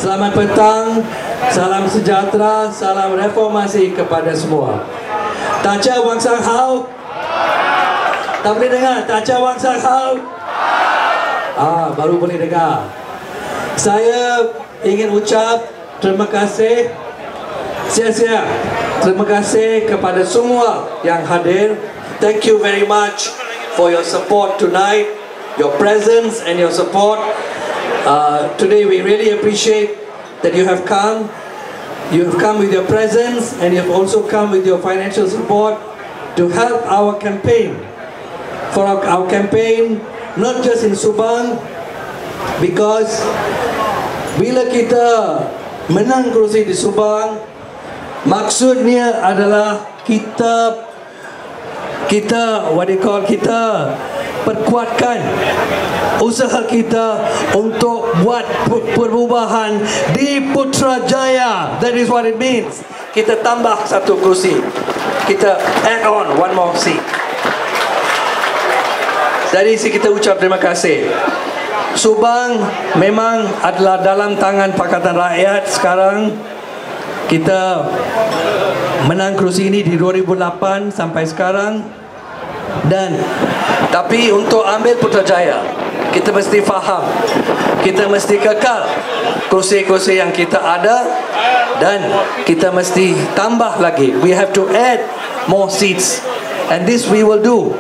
Selamat petang, salam sejahtera, salam reformasi kepada semua. Taca Wang Sang Hao. Tak boleh dengar, Taca Wang Sang Hao. Baru boleh dengar. Saya ingin ucap terima kasih, sia-sia. Terima kasih kepada semua yang hadir. Thank you very much for your support tonight, your presence and your support. Today we really appreciate that you have come. You have come with your presence and you have also come with your financial support to help our campaign. For our campaign, not just in Subang, because bila kita menang kerusi di Subang, maksudnya adalah kita perkuatkan usaha kita untuk buat perubahan di Putrajaya. That is what it means. Kita tambah satu kerusi, kita add on one more seat. Dari sini kita ucap terima kasih. Subang memang adalah dalam tangan Pakatan Rakyat sekarang. Kita menang kerusi ini di 2008 sampai sekarang. Tapi untuk ambil Putrajaya, kita mesti faham, kita mesti kekal kursi-kursi yang kita ada, dan kita mesti tambah lagi. We have to add more seats, and this we will do.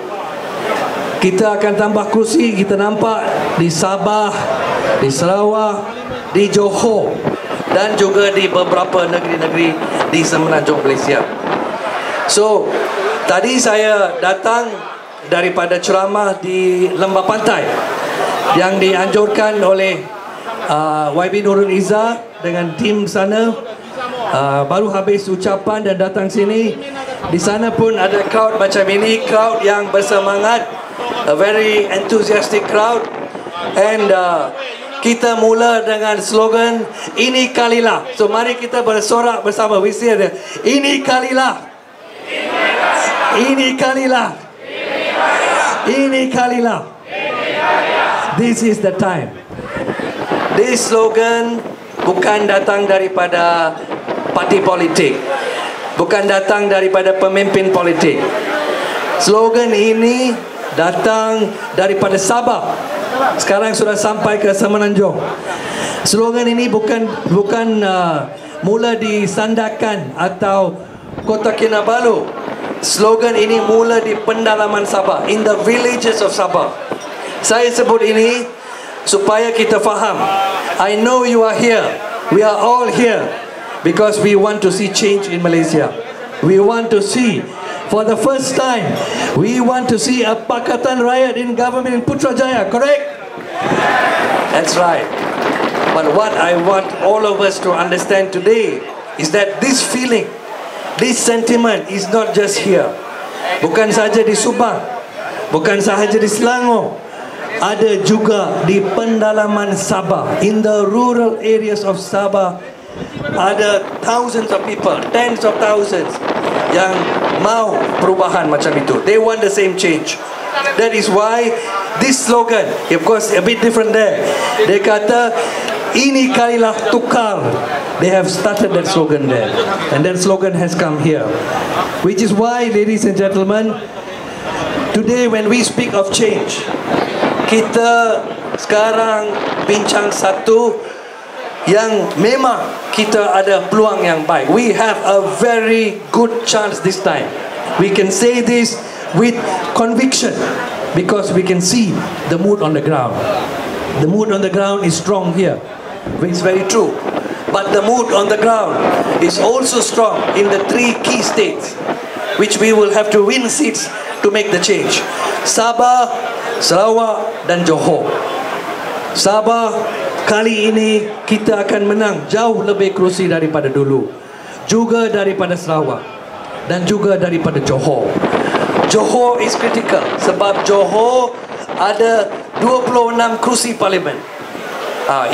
Kita akan tambah kursi. Kita nampak di Sabah, di Sarawak, di Johor, dan juga di beberapa negeri-negeri di semenanjung Malaysia. So, tadi saya datang daripada ceramah di Lembah Pantai yang dianjurkan oleh YB Nurul Izzah dengan tim sana. Baru habis ucapan dan datang sini. Di sana pun ada crowd macam ini, crowd yang bersemangat, a very enthusiastic crowd. And kita mula dengan slogan "Ini Kalilah". So mari kita bersorak bersama. We say that, "Ini Kalilah, ini Kalilah, ini Kalilah. This is the time." This slogan bukan datang daripada parti politik, bukan datang daripada pemimpin politik. Slogan ini datang daripada Sabah. Sekarang sudah sampai ke Semenanjung. Slogan ini bukan mula di Sandakan atau Kota Kinabalu. Slogan ini mula di pendalaman Sabah, in the villages of Sabah. Saya sebut ini supaya kita faham. I know you are here. We are all here because we want to see change in Malaysia. We want to see, for the first time, we want to see a Pakatan Rakyat in government in Putrajaya, correct? That's right. But what I want all of us to understand today is that this feeling, this sentiment is not just here. Bukan saja di Subang, bukan sahaja di Selangor, ada juga di pendalaman Sabah. In the rural areas of Sabah, ada thousands of people, tens of thousands yang mau perubahan macam itu. They want the same change. That is why this slogan, of course a bit different there. Dia kata, "Ini Kalilah Tukar." They have started that slogan there, and that slogan has come here. Which is why, ladies and gentlemen, today when we speak of change, kita sekarang bincang satu yang memang kita ada peluang yang baik. We have a very good chance this time. We can say this with conviction because we can see the mood on the ground. The mood on the ground is strong here, which is very true. But the mood on the ground is also strong in the three key states, which we will have to win seats to make the change. Sabah, Sarawak dan Johor. Sabah, kali ini kita akan menang jauh lebih kerusi daripada dulu, juga daripada Sarawak dan juga daripada Johor. Johor is critical sebab Johor ada 26 kerusi parlimen.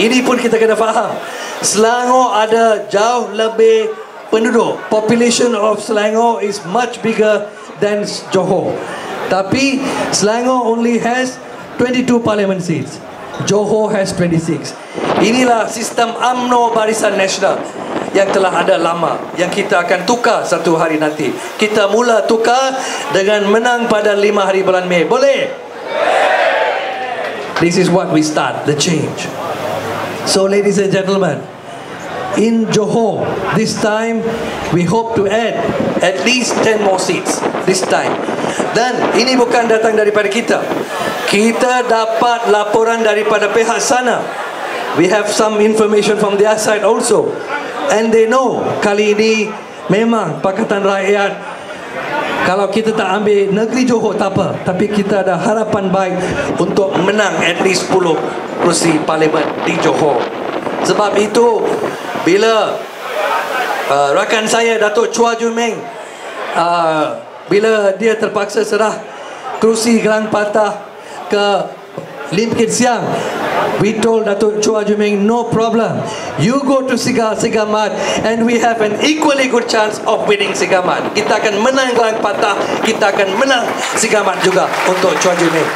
Ini pun kita kena faham. Selangor ada jauh lebih penduduk. Population of Selangor is much bigger than Johor. Tapi Selangor only has 22 parliament seats. Johor has 26. Inilah sistem UMNO Barisan Nasional yang telah ada lama, yang kita akan tukar satu hari nanti. Kita mula tukar dengan menang pada 5 hari bulan Mei. Boleh? This is what we start, the change. So ladies and gentlemen, in Johor, this time we hope to add at least 10 more seats this time. Dan ini bukan datang daripada kita. Kita dapat laporan daripada pihak sana. We have some information from their side also. And they know kali ini memang Pakatan Rakyat, kalau kita tak ambil negeri Johor tak apa, tapi kita ada harapan baik untuk menang at least 10 kursi parlimen di Johor. Sebab itu bila rakan saya Datuk Chua Ju Meng bila dia terpaksa serah kerusi Gelang Patah ke Lim Kit Siang, we told Datuk Chua Ju Meng, no problem, you go to Sigamat and we have an equally good chance of winning Sigamat. Kita akan menang Gelang Patah, kita akan menang Sigamat juga untuk Chua Ju Meng.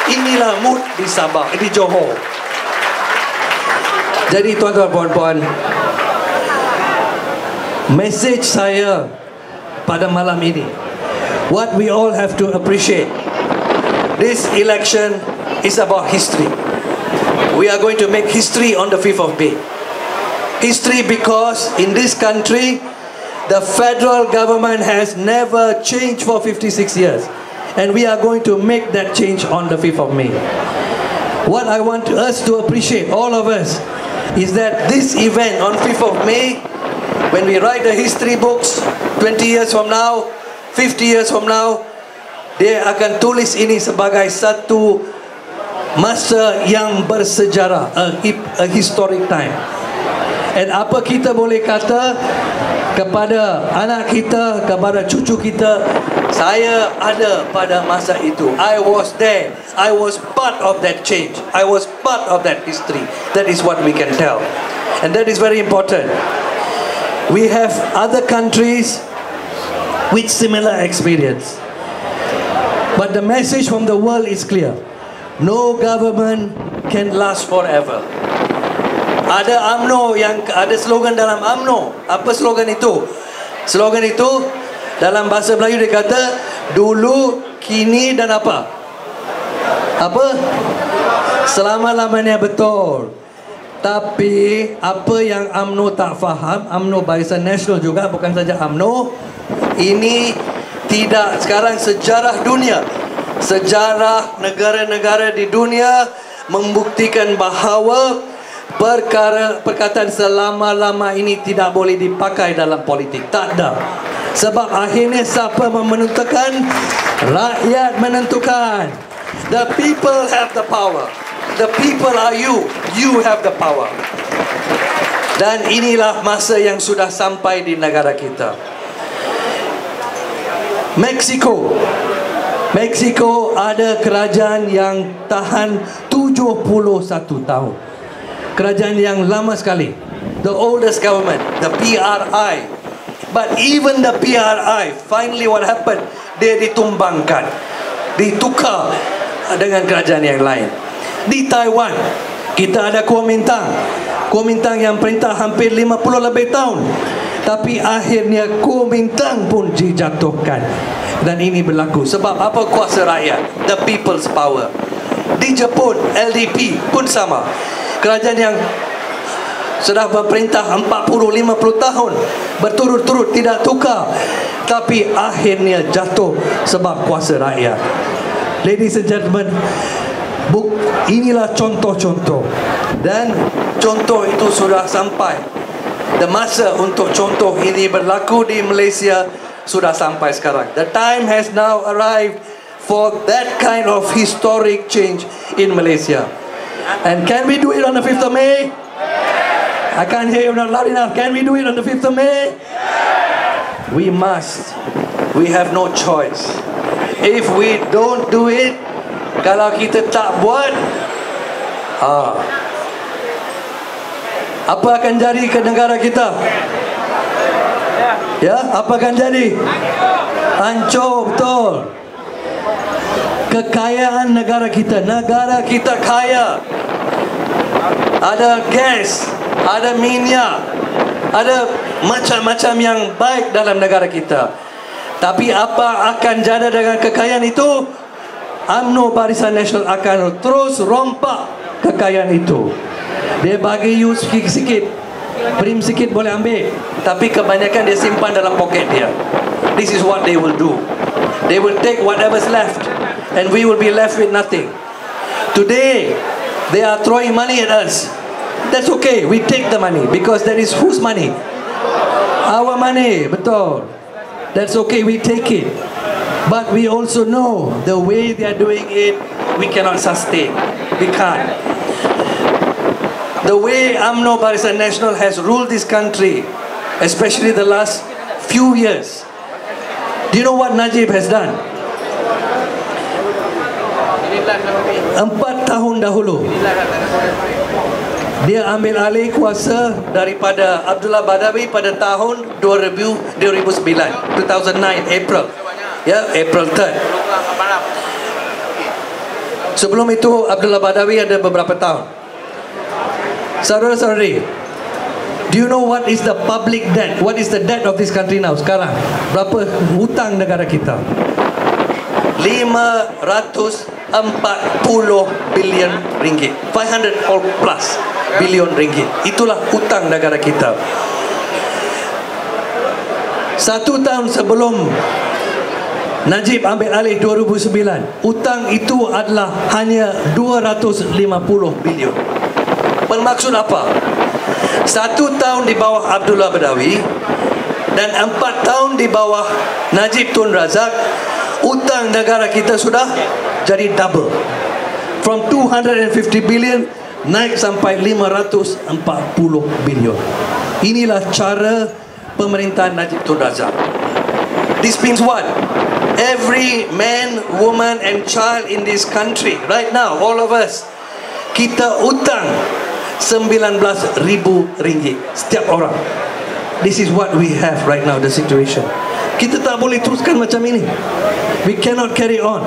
Inilah mood di Sabah, di Johor. Jadi tuan-tuan puan-puan, message saya pada malam ini, what we all have to appreciate, this election is about history. We are going to make history on the 5th of May. History because in this country, the federal government has never changed for 56 years. And we are going to make that change on the 5th of May. What I want us to appreciate, all of us, is that this event on 5th of May, when we write the history books 20 years from now, 50 years from now, dia akan tulis ini sebagai satu masa yang bersejarah, a historic time. And apa kita boleh kata kepada anak kita, kepada cucu kita, saya ada pada masa itu. I was there. I was part of that change. I was part of that history. That is what we can tell. And that is very important. We have other countries with similar experience. But the message from the world is clear. No government can last forever. Ada UMNO yang ada slogan dalam UMNO. Apa slogan itu? Slogan itu dalam bahasa Melayu dia kata dulu, kini dan apa? Apa? Selama-lamanya, betul. Tapi apa yang UMNO tak faham, UMNO Barisan Nasional juga, bukan saja UMNO, ini tidak sekarang sejarah dunia, sejarah negara-negara di dunia membuktikan bahawa perkataan selama-lama ini tidak boleh dipakai dalam politik. Tak ada. Sebab akhirnya siapa menentukan? Rakyat menentukan. The people have the power. The people are you. You have the power. Dan inilah masa yang sudah sampai di negara kita. Mexico ada kerajaan yang tahan 71 tahun. Kerajaan yang lama sekali. The oldest government, the PRI. But even the PRI, finally what happened? Dia ditumbangkan, ditukar dengan kerajaan yang lain. Di Taiwan, kita ada Kuomintang. Kuomintang yang perintah hampir 50 lebih tahun. Tapi akhirnya Kuomintang pun dijatuhkan. Dan ini berlaku sebab apa? Kuasa rakyat, the people's power. Di Jepun, LDP pun sama. Kerajaan yang sudah berperintah 40-50 tahun berturut-turut tidak tukar, tapi akhirnya jatuh sebab kuasa rakyat. Ladies and gentlemen, inilah contoh-contoh. Dan contoh itu sudah sampai. The masa untuk contoh ini berlaku di Malaysia sudah sampai sekarang. The time has now arrived for that kind of historic change in Malaysia. And can we do it on the 5th of May? I can't hear you not loud enough. Can we do it on the 5th of May? We must. We have no choice. If we don't do it, kalau kita tak buat, apa akan jadi ke negara kita? Ya, apa akan jadi? Hancur, betul. Kekayaan negara kita kaya. ada gas, ada minyak, ada macam-macam yang baik dalam negara kita. Tapi apa akan jadi dengan kekayaan itu? UMNO Barisan Nasional akan terus rompak kekayaan itu. Dia bagi you sikit-sikit, prim sikit boleh ambil, tapi kebanyakan dia simpan dalam poket dia. This is what they will do. They will take whatever's left, and we will be left with nothing. Today, they are throwing money at us. That's okay, we take the money, because that is whose money? Our money, betul. That's okay, we take it. But we also know the way they are doing it, we cannot sustain. We can't. The way UMNO Barisan Nasional has ruled this country, especially the last few years. Do you know what Najib has done? 4 tahun dahulu, dia ambil alih kuasa daripada Abdullah Badawi pada tahun 2009, April. Ya, April 3rd. Sebelum itu Abdullah Badawi ada beberapa tahun. Saudara-saudari, do you know what is the public debt? What is the debt of this country now? Sekarang berapa hutang negara kita? 540 bilion ringgit. 500 or plus bilion ringgit. Itulah hutang negara kita. 1 tahun sebelum Najib ambil alih 2009, hutang itu adalah hanya 250 bilion. Bermaksud apa? 1 tahun di bawah Abdullah Badawi dan 4 tahun di bawah Najib Tun Razak, hutang negara kita sudah jadi double. From 250 billion naik sampai 540 bilion. Inilah cara pemerintahan Najib Tun Razak. This means what? Every man, woman and child in this country right now, all of us, kita hutang 19,000 ringgit setiap orang. This is what we have right now, the situation. Kita tak boleh teruskan macam ini. We cannot carry on.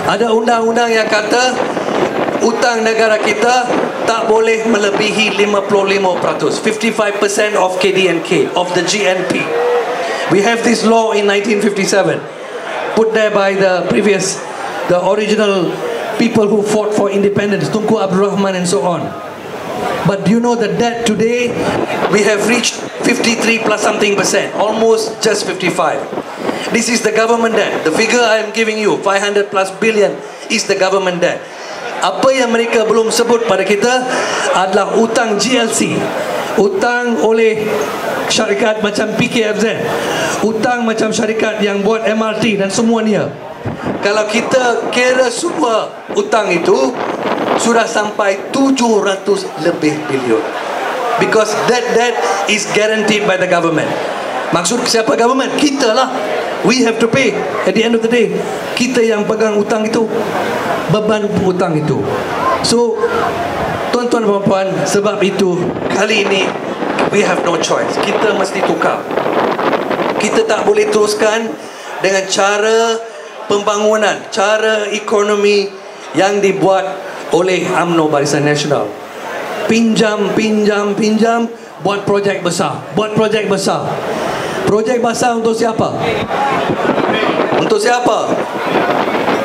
Ada undang-undang yang kata hutang negara kita tak boleh melebihi 55%, 55% of KDNK, of the GNP. We have this law in 1957, put there by the original people who fought for independence, Tunku Abdul Rahman and so on. But do you know the debt today? We have reached 53 plus something percent, almost just 55. This is the government debt. The figure I am giving you, 500 plus billion, is the government debt. Apa yang mereka belum sebut pada kita adalah hutang GLC, hutang oleh syarikat macam PKFZ, hutang macam syarikat yang buat MRT dan semuanya. Kalau kita kira semua hutang itu sudah sampai 700 lebih bilion. Because that debt is guaranteed by the government. Maksud siapa government? Kita lah. We have to pay. At the end of the day, kita yang pegang hutang itu, beban hutang itu. So, tuan-tuan dan puan, sebab itu kali ini we have no choice. Kita mesti tukar. Kita tak boleh teruskan dengan cara pembangunan, cara ekonomi yang dibuat oleh UMNO Barisan Nasional. Pinjam, buat projek besar, Projek besar untuk siapa? Untuk siapa?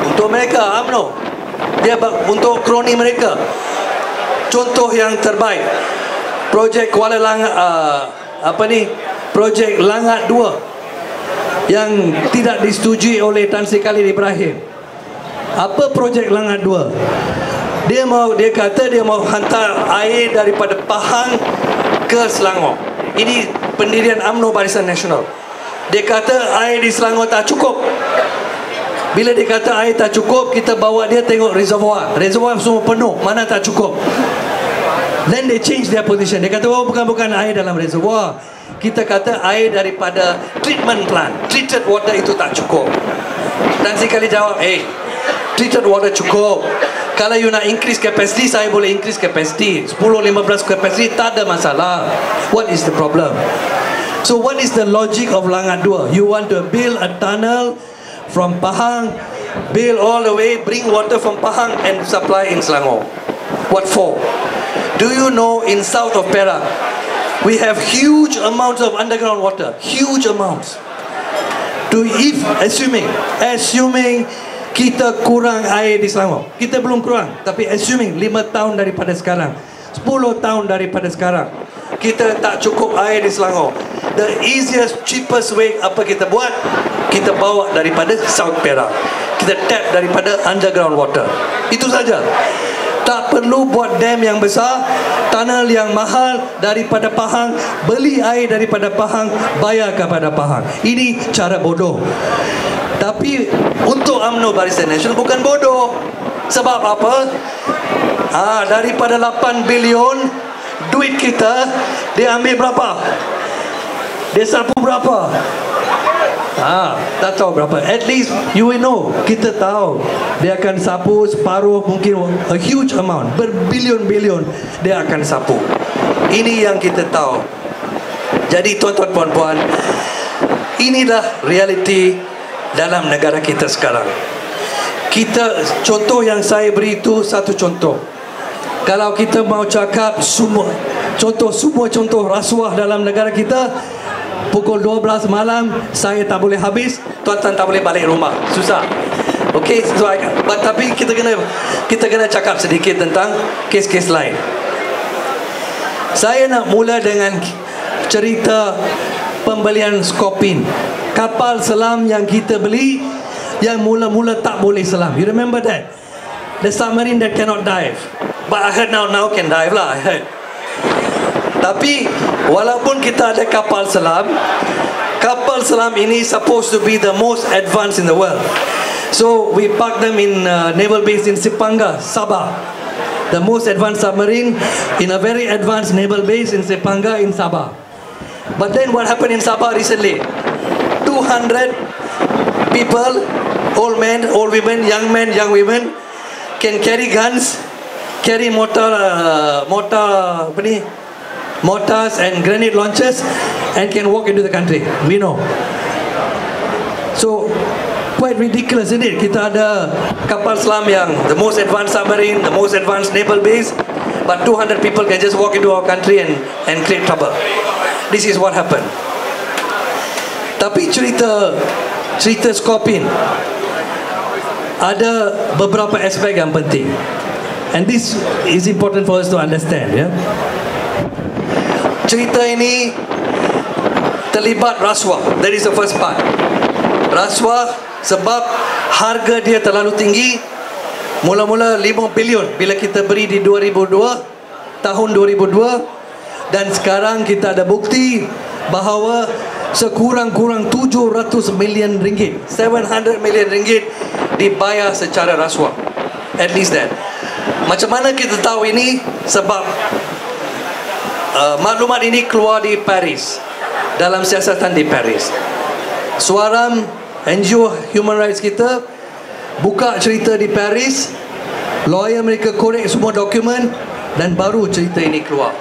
Untuk mereka, UMNO. Dia untuk kroni mereka. Contoh yang terbaik, projek Kuala Langat, projek Langat 2 yang tidak disetujui oleh Tan Sri Khalid Ibrahim. Apa projek Langat 2? Dia kata dia mau hantar air daripada Pahang ke Selangor. Ini pendirian UMNO Barisan Nasional. Dia kata air di Selangor tak cukup. Bila dia kata air tak cukup, kita bawa dia tengok reservoir. Reservoir semua penuh, mana tak cukup. Then they change their position. Dia kata, oh bukan air dalam reservoir. Kita kata air daripada treatment plant. Treated water itu tak cukup. Dan sekali jawab, treated water cukup. Kalau you nak increase capacity, saya boleh increase capacity 10-15 capacity, tak ada masalah. What is the problem? So what is the logic of Langat 2? You want to build a tunnel from Pahang, build all the way, bring water from Pahang and supply in Selangor. What for? Do you know in south of Perak, we have huge amounts of underground water, huge amounts. Assuming kita kurang air di Selangor, kita belum kurang, tapi assuming 5 tahun daripada sekarang, 10 tahun daripada sekarang, kita tak cukup air di Selangor, the easiest, cheapest way apa kita buat? Kita bawa daripada South Perak, kita tap daripada underground water. Itu saja. Tak perlu buat dam yang besar, tunnel yang mahal daripada Pahang, beli air daripada Pahang, bayar kepada Pahang. Ini cara bodoh. Tapi untuk UMNO Barisan Nasional bukan bodoh. Sebab apa? Daripada 8 bilion duit kita, dia ambil berapa? Dia sapu berapa? Tak tahu berapa. At least you will know. Kita tahu dia akan sapu separuh, mungkin a huge amount, berbilion-bilion dia akan sapu. Ini yang kita tahu. Jadi tuan-tuan puan-puan, inilah realiti dalam negara kita sekarang. Contoh yang saya beri itu satu contoh. Kalau kita mau cakap semua contoh rasuah dalam negara kita, pukul 12 malam saya tak boleh habis, tuan-tuan tak boleh balik rumah, susah. Okay, tapi kita kena cakap sedikit tentang kes-kes lain. Saya nak mula dengan cerita pembelian Skopin, kapal selam yang kita beli, yang mula-mula tak boleh selam. You remember that? The submarine that cannot dive. But I heard now can dive lah, I heard. Tapi walaupun kita ada kapal selam ini supposed to be the most advanced in the world. So we park them in naval base in Sipanga, Sabah. The most advanced submarine in a very advanced naval base in Sipanga in Sabah. But then what happened in Sabah recently? 200 people, old men, old women, young men, young women, can carry guns, carry mortars and grenade launchers, and can walk into the country. We know. So quite ridiculous, isn't it? Kita ada kapal selam yang the most advanced submarine, the most advanced naval base, but 200 people can just walk into our country and create trouble. This is what happened. Tapi cerita Skopin ada beberapa aspek yang penting, and this is important for us to understand, ya. Cerita ini terlibat rasuah. That is the first part. Rasuah sebab harga dia terlalu tinggi. Mula-mula 5 bilion bila kita beri di 2002, tahun 2002, dan sekarang kita ada bukti bahawa sekurang-kurang 700 million ringgit, 700 million ringgit dibayar secara rasuah. At least that. Macam mana kita tahu ini? Sebab maklumat ini keluar di Paris, dalam siasatan di Paris. Suaram NGO human rights kita buka cerita di Paris, lawyer mereka korek semua dokumen, dan baru cerita ini keluar.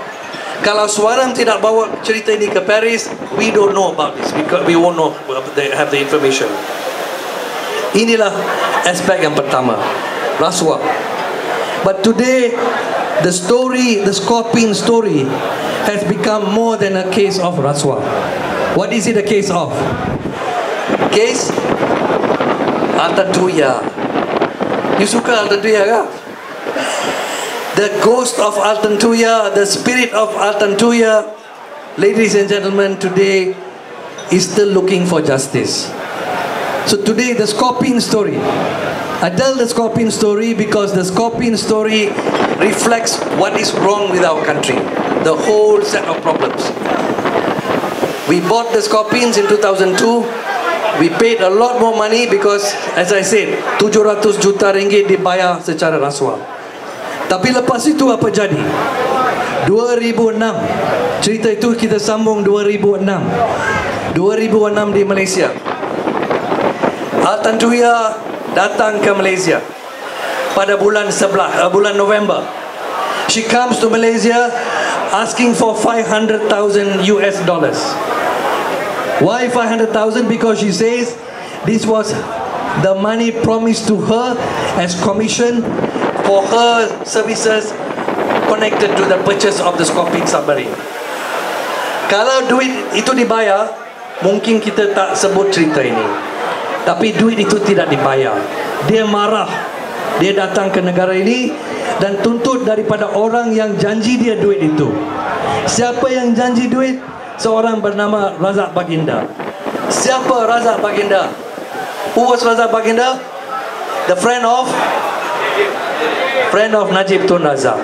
Kalau Suaram tidak bawa cerita ini ke Paris, we don't know about this, because we won't know, they have the information. Inilah aspek yang pertama, rasuah. But today the Skopin story has become more than a case of rasuah. What is it a case of? Case Altan Tuya. You suka Altan Tuya kah? The ghost of Altan Tuya, the spirit of Altan Tuya, ladies and gentlemen, today is still looking for justice. So today the Skopin story, I tell the Skopin story because the Skopin story reflects what is wrong with our country, the whole set of problems. We bought the Skopins in 2002. We paid a lot more money because, as I said, 700 juta ringgit dibayar secara rasuah. Tapi lepas itu apa jadi? 2006, cerita itu kita sambung 2006 di Malaysia. Altan Tuya datang ke Malaysia pada bulan November. She comes to Malaysia asking for $500,000 US. Why 500,000? Because she says this was the money promised to her as commission for her services connected to the purchase of the Scorpene submarine. Kalau duit itu dibayar, mungkin kita tak sebut cerita ini. Tapi duit itu tidak dibayar. Dia marah. Dia datang ke negara ini dan tuntut daripada orang yang janji dia duit itu. Siapa yang janji duit? Seorang bernama Razak Baginda. Siapa Razak Baginda? Who was Razak Baginda? The friend of Najib Tun Razak.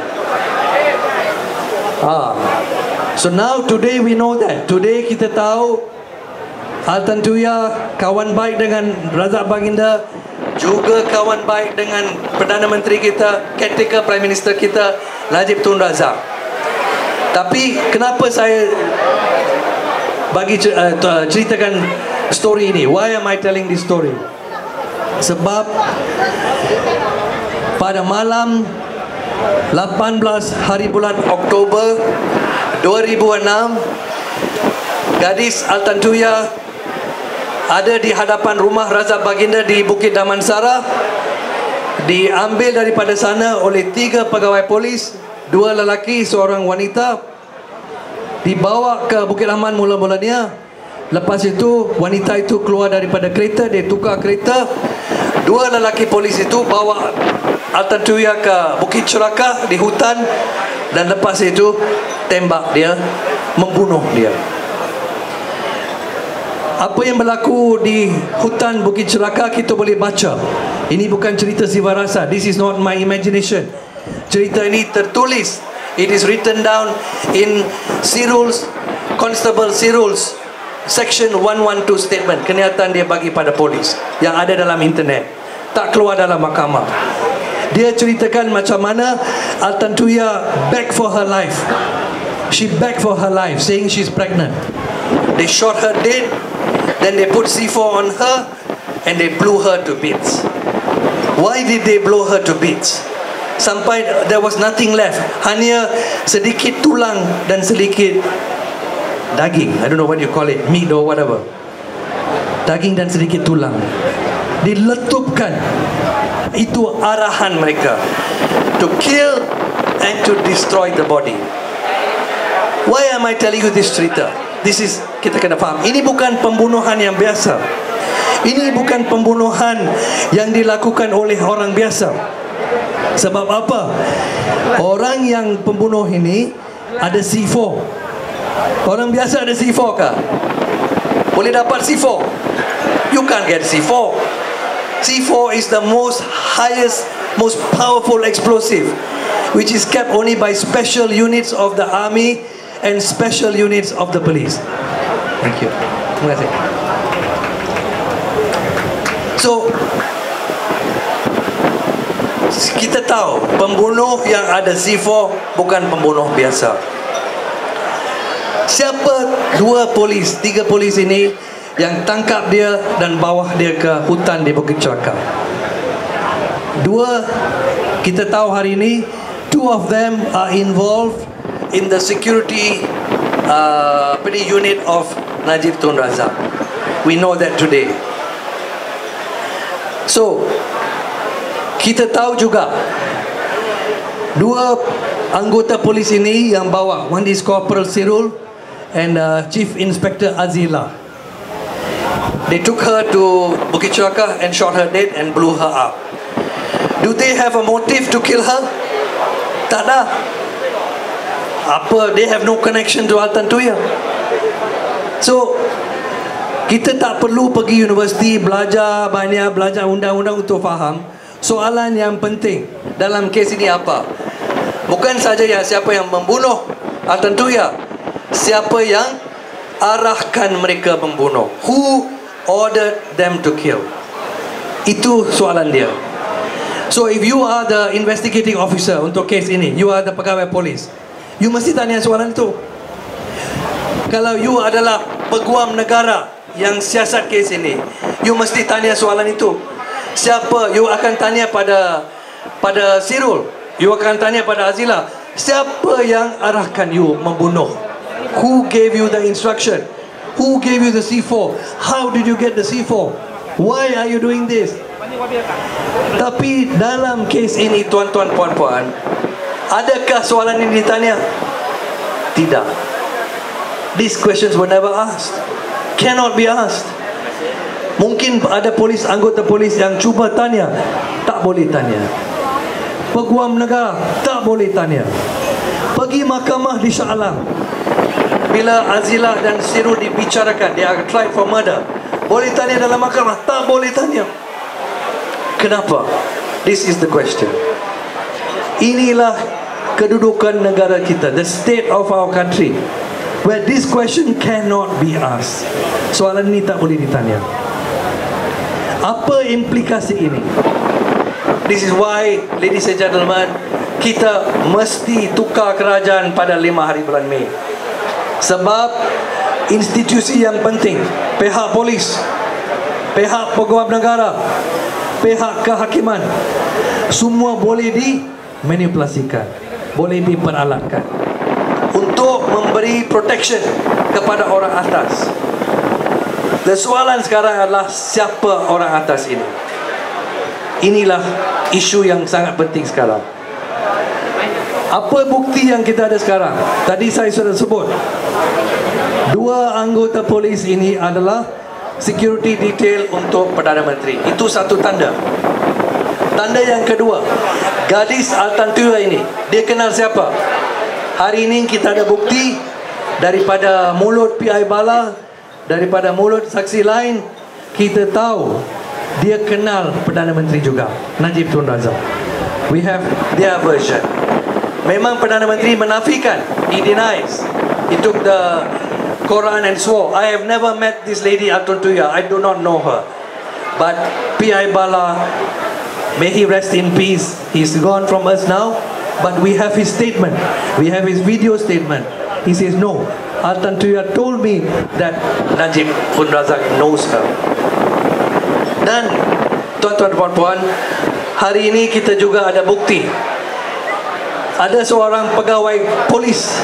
So now today we know that. Today kita tahu Altan Tuya kawan baik dengan Razak Baginda, juga kawan baik dengan Perdana Menteri kita, caretaker Prime Minister kita, Najib Tun Razak. Tapi kenapa saya bagi ceritakan story ini? Why am I telling this story? Sebab pada malam 18 hari bulan Oktober 2006, gadis Altan Tuya ada di hadapan rumah Razak Baginda di Bukit Damansara, diambil daripada sana oleh 3 pegawai polis, 2 lelaki, seorang wanita, dibawa ke Bukit Rahman mula-mulanya. Lepas itu wanita itu keluar daripada kereta, dia tukar kereta, 2 lelaki polis itu bawa Altan Tuya ke Bukit Cerakah di hutan, dan lepas itu tembak dia, membunuh dia. Apa yang berlaku di hutan Bukit Cerakah kita boleh baca. Ini bukan cerita Siva Rasa. This is not my imagination. Cerita ini tertulis. It is written down in Sirul's, Constable Sirul's Section 112 statement. Kenyataan dia bagi pada polis yang ada dalam internet, tak keluar dalam mahkamah. Dia ceritakan macam mana Altan Tuya beg for her life. She begged for her life, saying she's pregnant. They shot her dead. Then they put C4 on her and they blew her to bits. Why did they blow her to bits? Sampai there was nothing left, hanya sedikit tulang dan sedikit daging. I don't know what you call it, meat or whatever. Daging dan sedikit tulang diletupkan. Itu arahan mereka, to kill and to destroy the body. Why am I telling you this cerita? This is, kita kena faham, ini bukan pembunuhan yang biasa. Ini bukan pembunuhan yang dilakukan oleh orang biasa. Sebab apa? Orang yang pembunuh ini ada C4. Orang biasa ada C4 kah? Boleh dapat C4? You can't get C4. C4 is the most highest, most powerful explosive, which is kept only by special units of the army and special units of the police. Thank you. Terima kasih. So, kita tahu pembunuh yang ada C4 bukan pembunuh biasa. Siapa 2 polis, 3 polis ini yang tangkap dia dan bawa dia ke hutan di Bukit Cerakah? 2, kita tahu hari ini 2 of them are involved in the security unit of Najib Tun Razak. We know that today. So, kita tahu juga 2 anggota polis ini yang bawa, one is Corporal Sirul and Chief Inspector Azila. They took her to Bukit Cerakah and shot her dead and blew her up. Do they have a motive to kill her? Tak ada. Apa? They have no connection to Altan Tuya. So, kita tak perlu pergi universiti belajar banyak, belajar undang-undang untuk faham soalan yang penting dalam kes ini apa. Bukan saja yang siapa yang membunuh Altan Tuya, siapa yang arahkan mereka membunuh. Who ordered them to kill? Itu soalan dia. So if you are the investigating officer untuk kes ini, you are the pegawai polis, you mesti tanya soalan itu. Kalau you adalah peguam negara yang siasat kes ini, you mesti tanya soalan itu. Siapa? You akan tanya pada Sirul, you akan tanya pada Azila, siapa yang arahkan you membunuh? Who gave you the instruction? Who gave you the C4? How did you get the C4? Why are you doing this? Tapi dalam kes ini, tuan-tuan, puan-puan, Adakah soalan ini ditanya? Tidak. These questions were never asked. Cannot be asked. Mungkin ada anggota polis yang cuba tanya, tak boleh tanya. Peguam negara, tak boleh tanya. Pergi mahkamah di Shah Alam, bila Azilah dan Sirul dibicarakan, dia are tried for murder, boleh tanya dalam mahkamah? Tak boleh tanya. Kenapa? This is the question. Inilah kedudukan negara kita, the state of our country, where this question cannot be asked. Soalan ini tak boleh ditanya. Apa implikasi ini? This is why, ladies and gentlemen, kita mesti tukar kerajaan pada 5 hari bulan Mei. Sebab institusi yang penting, pihak polis, pihak peguam negara, pihak kehakiman, semua boleh dimanipulasikan, boleh diperalatkan untuk memberi protection kepada orang atas. Dan soalan sekarang adalah, siapa orang atas ini? Inilah isu yang sangat penting sekarang. Apa bukti yang kita ada sekarang? Tadi saya sudah sebut, 2 anggota polis ini adalah security detail untuk Perdana Menteri. Itu satu tanda. Tanda yang kedua, gadis Altantura ini, dia kenal siapa? Hari ini kita ada bukti daripada mulut PI Bala, daripada mulut saksi lain, kita tahu dia kenal Perdana Menteri juga, Najib Tun Razak. We have their version. Memang Perdana Menteri menafikan, he denies. He took the Quran and swore, I have never met this lady Altantura, I do not know her. But PI Bala, may he rest in peace, he's gone from us now. But we have his statement, we have his video statement. He says, no, Altantura told me that Najib Tun Razak knows her. Dan tuan-tuan dan puan-puan, hari ini kita juga ada bukti. Ada seorang pegawai polis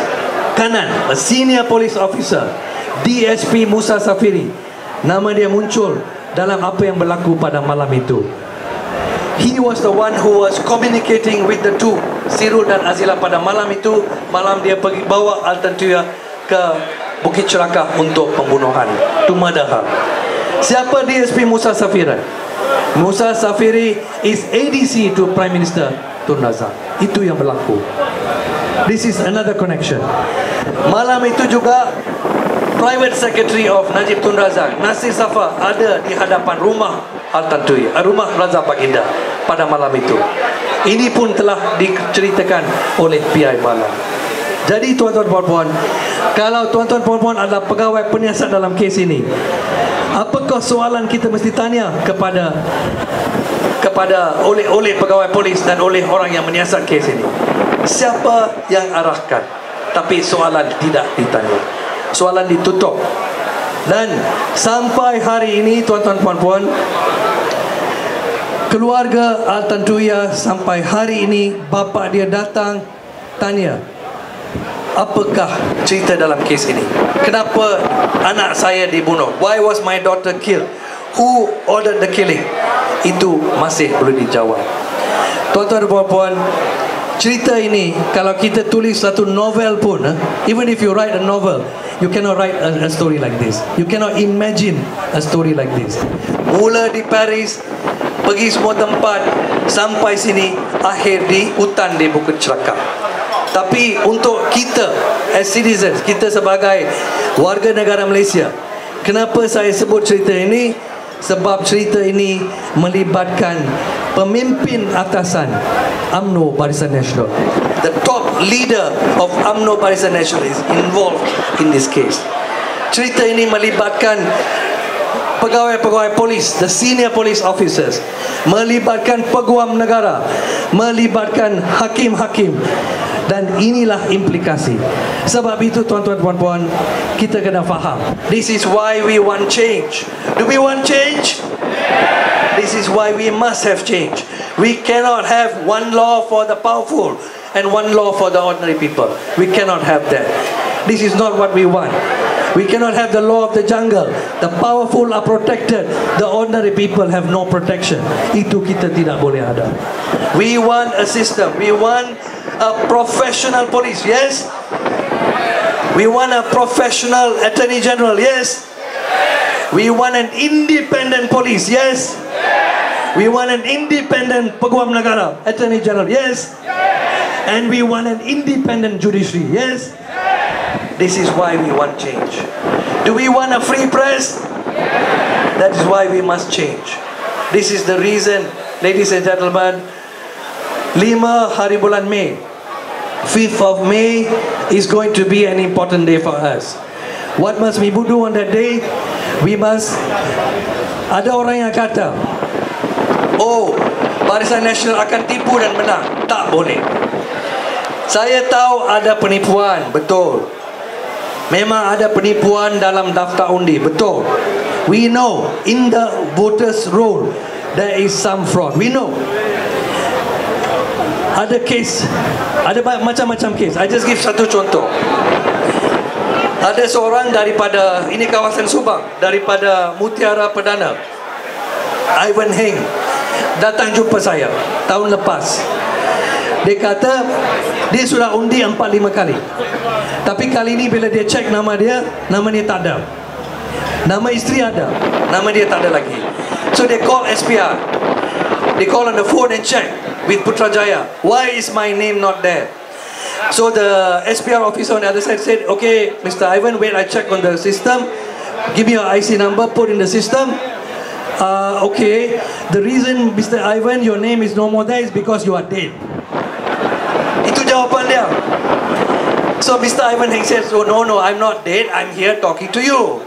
kanan, a senior police officer, DSP Musa Safiri. Nama dia muncul dalam apa yang berlaku pada malam itu. He was the one who was communicating with the two, Sirul dan Azilah, pada malam itu. Malam dia pergi bawa Altantura ke Bukit Cerakah untuk pembunuhan, to murder her. Siapa DSP Musa Safiri? Musa Safiri is ADC to Prime Minister Tun Razak. Itu yang berlaku. This is another connection. Malam itu juga Private Secretary of Najib Tun Razak, Nasir Safar, ada di hadapan rumah Altantura, rumah Raza Baginda pada malam itu. Ini pun telah diceritakan oleh PI Bala. Jadi tuan-tuan dan puan-puan, kalau tuan-tuan dan puan-puan adalah pegawai penyiasat dalam kes ini, apakah soalan kita mesti tanya kepada oleh pegawai polis dan oleh orang yang menyiasat kes ini? Siapa yang arahkan? Tapi soalan tidak ditanya, soalan ditutup. Dan sampai hari ini tuan-tuan puan-puan, keluarga Altantura sampai hari ini, bapa dia datang tanya, apakah cerita dalam kes ini? Kenapa anak saya dibunuh? Why was my daughter killed? Who ordered the killing? Itu masih perlu dijawab. Tuan-tuan dan puan-puan, cerita ini kalau kita tulis satu novel pun, even if you write a novel, you cannot write a story like this. You cannot imagine a story like this. Mula di Paris, pergi semua tempat, sampai sini, akhir di hutan di Bukit Cerakah. Tapi untuk kita as citizens, kita sebagai warga negara Malaysia, kenapa saya sebut cerita ini? Sebab cerita ini melibatkan pemimpin atasan UMNO Barisan Nasional. The top leader of UMNO Barisan Nasional is involved in this case. Cerita ini melibatkan pegawai-pegawai polis, the senior police officers, melibatkan peguam negara, melibatkan hakim-hakim. Dan inilah implikasi. Sebab itu tuan-tuan puan-puan, kita kena faham. This is why we want change. Do we want change? This is why we must have change. We cannot have one law for the powerful and one law for the ordinary people. We cannot have that. This is not what we want. We cannot have the law of the jungle. The powerful are protected, the ordinary people have no protection. Itu kita tidak boleh ada. We want a system, we want a professional police, yes? We want a professional Attorney General, yes? We want an independent police, yes? We want an independent Peguam Negara, Attorney General, yes? And we want an independent judiciary, yes? This is why we want change. Do we want a free press? That is why we must change. This is the reason, ladies and gentlemen, 5 hari bulan Mei, 5th of May is going to be an important day for us. What must we do on that day? We must, ada orang yang kata, oh, Barisan Nasional akan tipu dan menang. Tak boleh. Saya tahu ada penipuan, betul. Memang ada penipuan dalam daftar undi, betul. We know in the voters roll there is some fraud. We know. Ada case, ada macam-macam case. I just give satu contoh. Ada seorang daripada, ini kawasan Subang, daripada Mutiara Perdana, Ivan Heng, datang jumpa saya tahun lepas. Dia kata dia sudah undi 4-5 kali, tapi kali ini bila dia cek nama dia tak ada. Nama isteri ada, nama dia tak ada lagi. So they call SPR. They call on the phone and check with Putrajaya, why is my name not there? So the SPR officer on the other side said, okay, Mr. Ivan, wait, I check on the system. Give me your IC number, put in the system. Okay, the reason, Mr. Ivan, your name is no more there is because you are dead. Itu jawapan dia. So Mr. Ivan Heng said, oh no, I'm not dead, I'm here talking to you.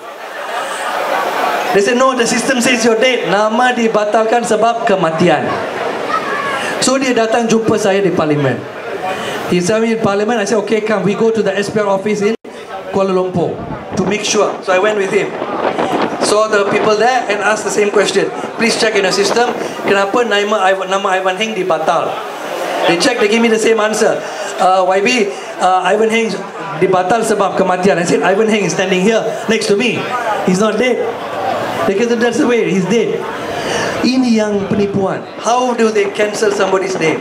They said, no, the system says you're dead. Nama dibatalkan sebab kematian. So dia datang jumpa saya di parlimen. He saw me in parliament. I said, okay, come, we go to the SPR office in Kuala Lumpur to make sure. So I went with him. Saw the people there and asked the same question. Please check in the system. Kenapa nama Ivan Heng dibatal? They check, they give me the same answer. YB, Ivan Heng dibatal sebab kematian. I said, Ivan Heng is standing here next to me. He's not dead. They said, that's the way, he's dead. Ini yang penipuan. How do they cancel somebody's name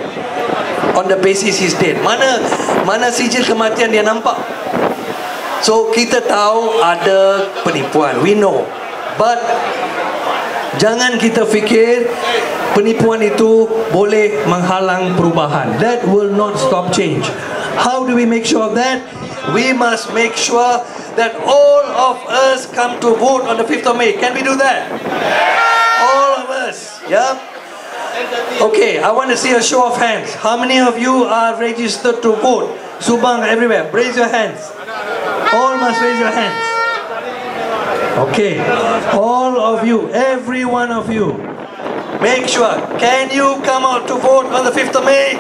on the basis he's dead? Mana sijil kematian dia nampak? So kita tahu ada penipuan, we know. But jangan kita fikir penipuan itu boleh menghalang perubahan. That will not stop change. How do we make sure of that? We must make sure that all of us come to vote on the 5th of May. Can we do that? All of us, yeah? Okay, I want to see a show of hands. How many of you are registered to vote? Subang, everywhere. Raise your hands. All must raise your hands. Okay, all of you, every one of you, make sure. Can you come out to vote on the 5th of May?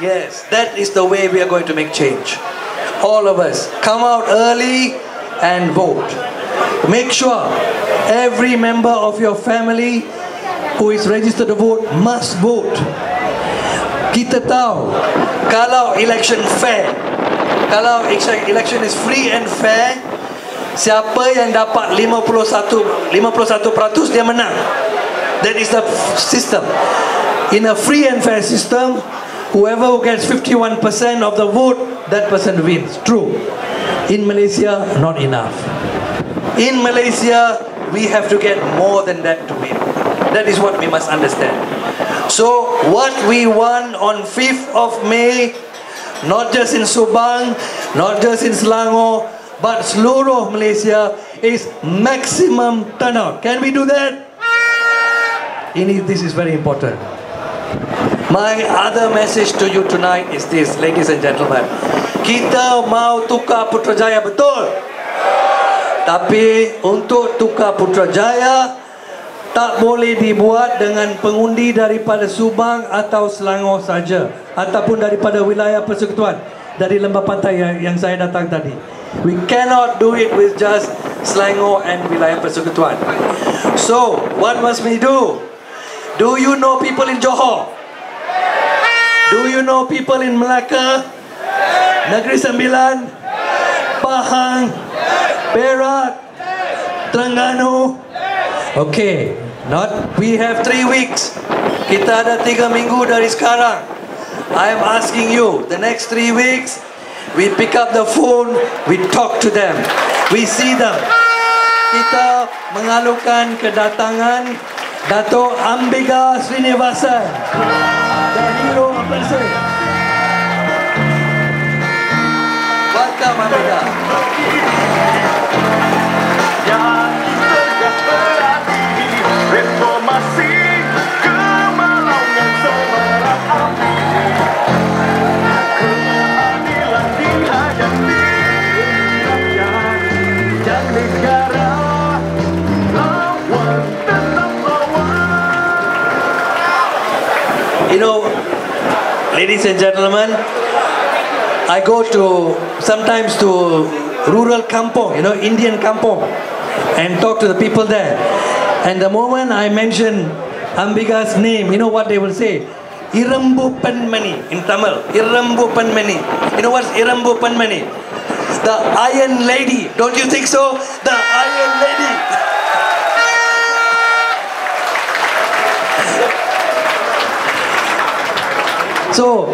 Yes, that is the way we are going to make change. All of us, come out early and vote. Make sure every member of your family who is registered to vote must vote. Kita tahu kalau election fair, kalau election is free and fair, siapa yang dapat 51% dia menang. That is the system. In a free and fair system, whoever who gets 51% of the vote, that person wins. True. In Malaysia, not enough. In Malaysia, we have to get more than that to win. That is what we must understand. So, what we want on 5th of May, not just in Subang, not just in Selangor, but seluruh Malaysia, is maximum turnout. Can we do that? This is very important. My other message to you tonight is this, ladies and gentlemen. Kita mau tukar Putrajaya, betul? Tapi untuk tukar Putrajaya tak boleh dibuat dengan pengundi daripada Subang atau Selangor saja, ataupun daripada wilayah persekutuan, dari lembah pantai yang saya datang tadi. We cannot do it with just Selangor and wilayah persekutuan. So, what must we do? Do you know people in Johor? Do you know people in Melaka, Negeri Sembilan, Pahang, Perak, Terengganu? Okay, we have 3 weeks. Kita ada 3 minggu dari sekarang. I am asking you, the next 3 weeks, we pick up the phone, we talk to them, we see them. Kita mengalukan kedatangan Dato' Ambika Srinivasan, the hero of Persib. Welcome, Ambika. Reformasi kemalauan semerah api, keadilan dihayati rakyat dan negara, lawan tetap lawan. You know, ladies and gentlemen, I go sometimes to rural kampong, Indian kampong, and talk to the people there. And the moment I mention Ambika's name, you know what they will say? Irambu Panmani in Tamil. Irambu Panmani. You know what's Irambu Panmani? The Iron Lady. Don't you think so? The Iron Lady. So,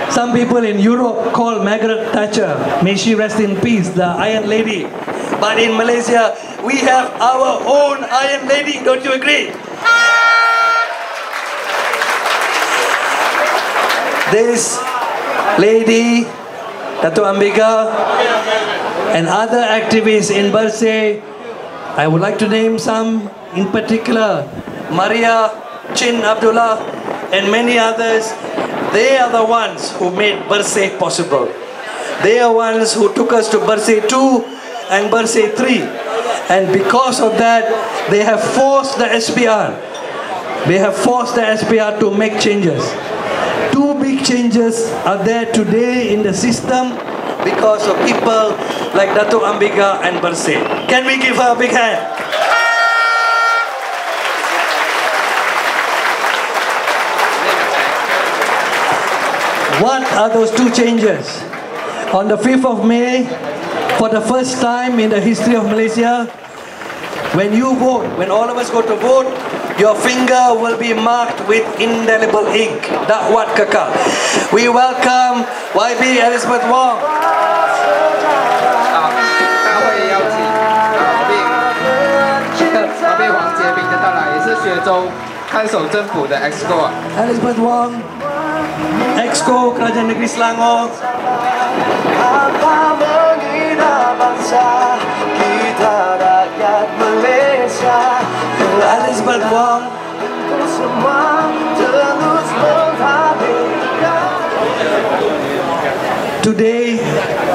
some people in Europe call Margaret Thatcher, may she rest in peace, the Iron Lady. But in Malaysia, we have our own Iron Lady, don't you agree? This lady, Dato' Ambika, and other activists in Bersih, I would like to name some in particular, Maria Chin Abdullah, and many others. They are the ones who made Bersih possible. They are ones who took us to Bersih 2 and Bersih 3. And because of that, they have forced the SPR. They have forced the SPR to make changes. 2 big changes are there today in the system because of people like Dato' Ambika and Bersih. Can we give her a big hand? What are those 2 changes? On the 5th of May, for the first time in the history of Malaysia, when you vote, when all of us go to vote, your finger will be marked with indelible ink. Dakwat kekal. We welcome YB Elizabeth Wong. 大会邀请被黄杰明的到来，也是雪州看守政府的 EXCO。 Elizabeth Wong, EXCO Kerajaan Negeri Selangor. Apa menghina bangsa kita rakyat Malaysia, Elizabeth Wong. untuk semua terus menghabiskan. Today,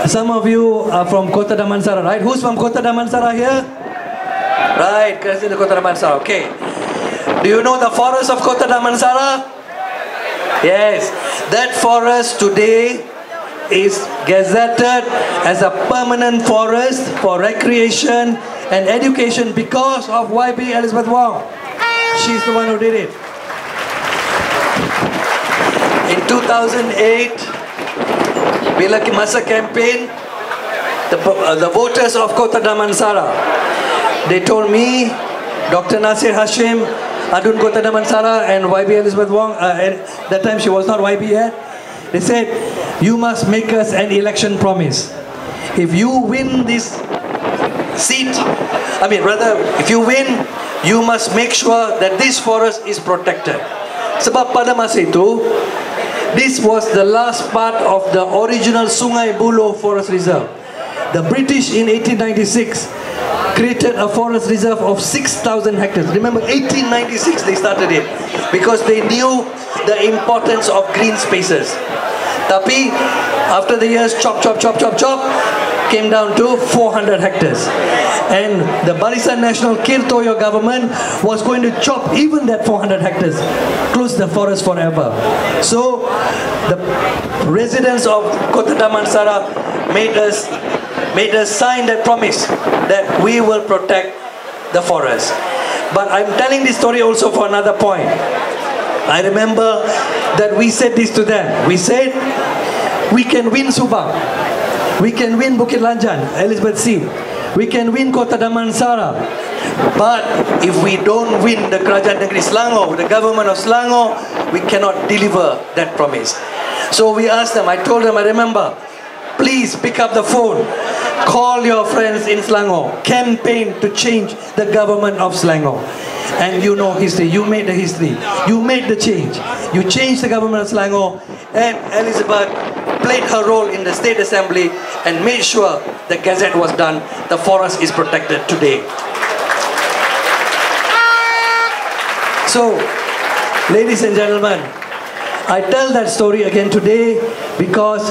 some of you are from Kota Damansara, right? Who's from Kota Damansara here? Right, Kota Damansara. Okay. Do you know the forest of Kota Damansara? Yes. That forest today is gazetted as a permanent forest for recreation and education because of YB Elizabeth Wong. She's the one who did it. In 2008, bila masa campaign, the voters of Kota Damansara, they told me, Dr. Nasir Hashim, Adun Kota Damansara, and YB Elizabeth Wong, at that time she was not YB yet, they said, you must make us an election promise. If you win this seat, if you win, you must make sure that this forest is protected. Sebab pada masa itu, this was the last part of the original Sungai Buloh Forest Reserve. The British in 1896 created a forest reserve of 6,000 hectares. Remember, 1896 they started it because they knew the importance of green spaces. Tapi after the years chop, came down to 400 hectares. And the Barisan Nasional Kir Toyo government was going to chop even that 400 hectares, close the forest forever. So the residents of Kota Damansara made us sign that promise that we will protect the forest. But I'm telling this story also for another point. I remember that we said this to them. We said, we can win Subang, we can win Bukit Lanjan, Elizabeth C, we can win Kota Damansara, but if we don't win the Kerajaan Negeri Selangor, the government of Selangor, we cannot deliver that promise. So we asked them, I told them, I remember, please pick up the phone, call your friends in Selangor, campaign to change the government of Selangor. And you know history, you made the history, you made the change. You changed the government of Selangor, and Elizabeth played her role in the State Assembly and made sure the Gazette was done, the forest is protected today. So, ladies and gentlemen, I tell that story again today because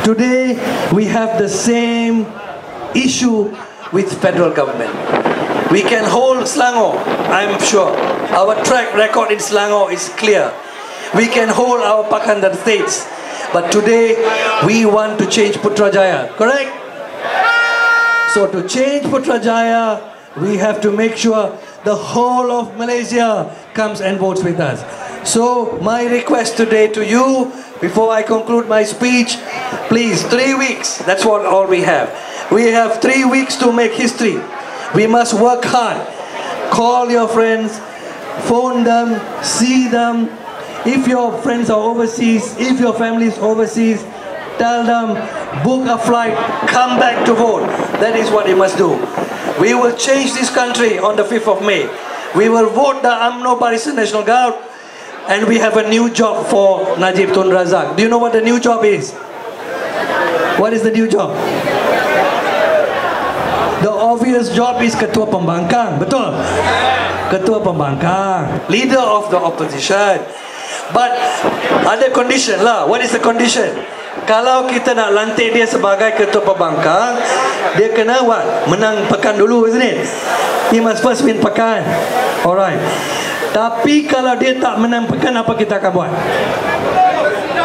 today we have the same issue with federal government. We can hold Selangor, I'm sure. Our track record in Selangor is clear. We can hold our Pakatan states. But today, we want to change Putrajaya, correct? So to change Putrajaya, we have to make sure the whole of Malaysia comes and votes with us. So my request today to you, before I conclude my speech, please, 3 weeks, that's what all we have. We have 3 weeks to make history. We must work hard. Call your friends, phone them, see them. If your friends are overseas, if your family is overseas, tell them, book a flight, come back to vote. That is what you must do. We will change this country on the 5th of May. We will vote the UMNO Barisan Nasional Guard, and we have a new job for Najib Tun Razak. Do you know what the new job is? What is the new job? The obvious job is Ketua Pembangkang, betul? Ketua Pembangkang, leader of the opposition. But ada condition lah. What is the condition? Kalau kita nak lantik dia sebagai Ketua Pembangkang, dia kena what? Menang pekan dulu, isn't it? He must first win pekan. Alright. Tapi kalau dia tak menang pekan, apa kita akan buat?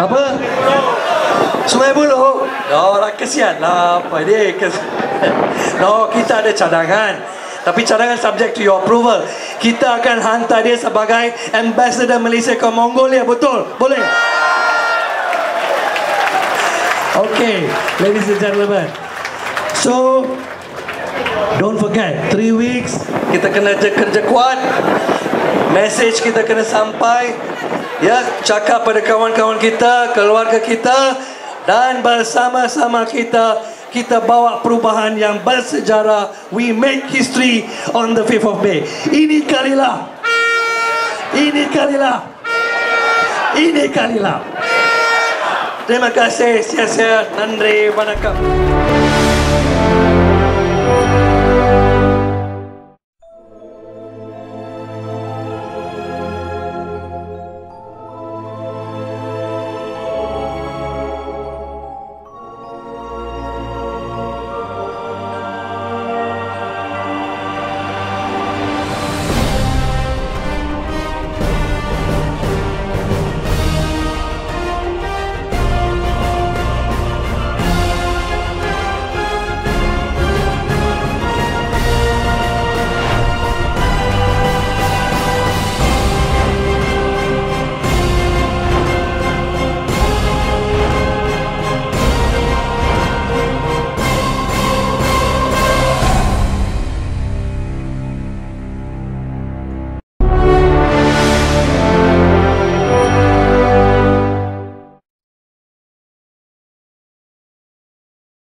Apa? Sungai Buloh? Oh, kesian lah. Apa dia? No, kita ada cadangan. Tapi cadangan subject to your approval. Kita akan hantar dia sebagai Ambassador Malaysia ke Mongolia, betul? Boleh? Okay, ladies and gentlemen. So, don't forget, 3 weeks, kita kena kerja kuat. Message kita kena sampai. Ya, cakap pada kawan-kawan kita, keluarga kita, dan bersama-sama kita bawa perubahan yang bersejarah. We make history on the 5th of May. Ini kalilah. Ini kalilah. Ini kalilah. Terima kasih. Sia-sia. Nandri. Vanakkam.